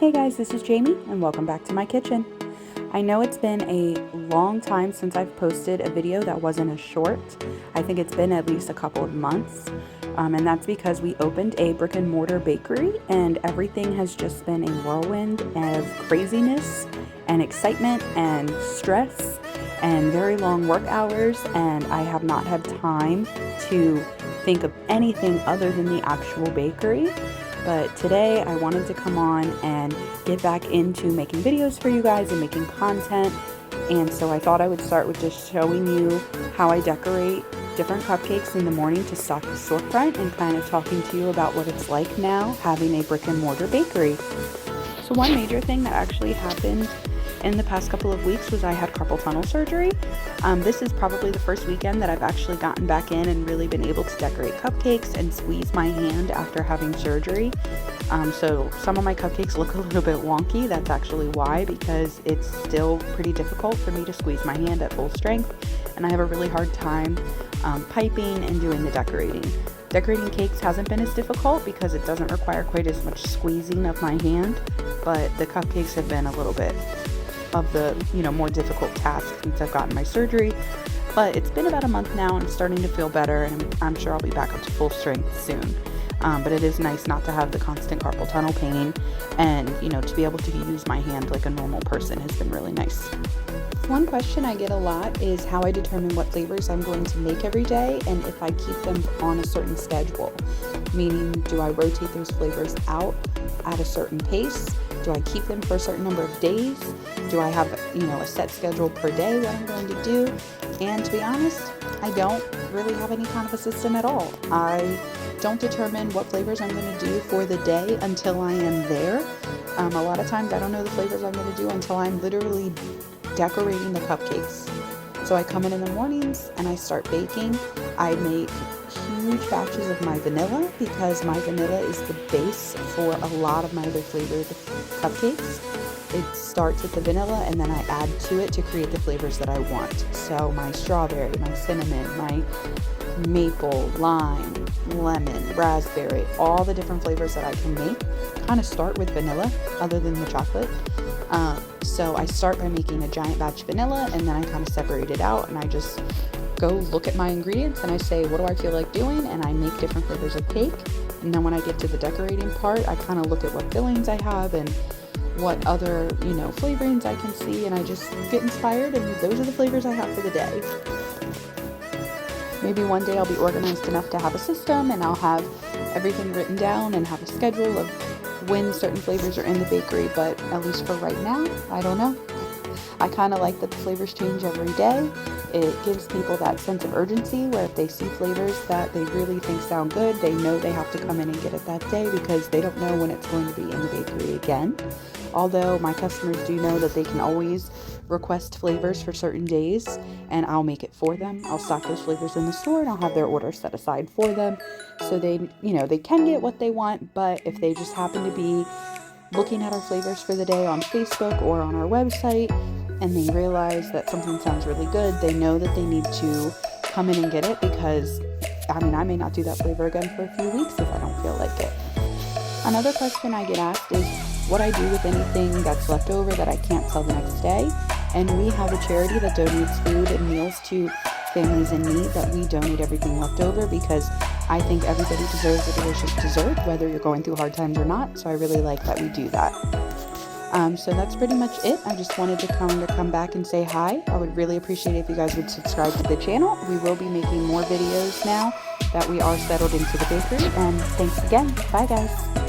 Hey guys, this is Jamie and welcome back to my kitchen. I know it's been a long time since I've posted a video that wasn't a short. I think it's been at least a couple of months. And that's because we opened a brick and mortar bakery and everything has just been a whirlwind of craziness and excitement and stress and very long work hours, and I have not had time to think of anything other than the actual bakery. But today I wanted to come on and get back into making videos for you guys and making content. And so I thought I would start with just showing you how I decorate different cupcakes in the morning to stock the storefront and kind of talking to you about what it's like now having a brick and mortar bakery. So one major thing that actually happened in the past couple of weeks was I had carpal tunnel surgery. This is probably the first weekend that I've actually gotten back in and really been able to decorate cupcakes and squeeze my hand after having surgery. So some of my cupcakes look a little bit wonky. That's actually why, because it's still pretty difficult for me to squeeze my hand at full strength, and I have a really hard time piping and doing the decorating. Decorating cakes hasn't been as difficult because it doesn't require quite as much squeezing of my hand, but the cupcakes have been a little bit of the more difficult task since I've gotten my surgery. But it's been about a month now and I'm starting to feel better, and I'm sure I'll be back up to full strength soon. But it is nice not to have the constant carpal tunnel pain, and to be able to use my hand like a normal person has been really nice. One question I get a lot is how I determine what flavors I'm going to make every day and if I keep them on a certain schedule. Meaning, do I rotate those flavors out at a certain pace? Do I keep them for a certain number of days? Do I have a set schedule per day what I'm going to do? And to be honest, I don't really have any kind of a system at all. I don't determine what flavors I'm going to do for the day until I am there. A lot of times I don't know the flavors I'm going to do until I'm literally decorating the cupcakes. So I come in the mornings and I start baking. I make huge batches of my vanilla because my vanilla is the base for a lot of my other flavored cupcakes. It starts with the vanilla and then I add to it to create the flavors that I want. So my strawberry, my cinnamon, my maple, lime, lemon, raspberry, all the different flavors that I can make kind of start with vanilla other than the chocolate. So I start by making a giant batch of vanilla and then I kind of separate it out and I just go look at my ingredients and I say, what do I feel like doing? And I make different flavors of cake. And then when I get to the decorating part, I kind of look at what fillings I have and what other, flavorings I can see, and I just get inspired, and those are the flavors I have for the day. Maybe one day I'll be organized enough to have a system and I'll have everything written down and have a schedule of when certain flavors are in the bakery, but at least for right now, I don't know. I kind of like that the flavors change every day. It gives people that sense of urgency where if they see flavors that they really think sound good, they know they have to come in and get it that day because they don't know when it's going to be in the bakery again. Although my customers do know that they can always request flavors for certain days and I'll make it for them. I'll stock those flavors in the store and I'll have their order set aside for them so they can get what they want. But if they just happen to be looking at our flavors for the day on Facebook or on our website and they realize that something sounds really good, they know that they need to come in and get it because I may not do that flavor again for a few weeks if I don't feel like it. Another question I get asked is what I do with anything that's left over that I can't sell the next day. And we have a charity that donates food and meals to families in need, that we donate everything left over because I think everybody deserves a delicious dessert, whether you're going through hard times or not. So I really like that we do that. So that's pretty much it. I just wanted to come back and say hi. I would really appreciate it if you guys would subscribe to the channel. We will be making more videos now that we are settled into the bakery. And thanks again. Bye guys.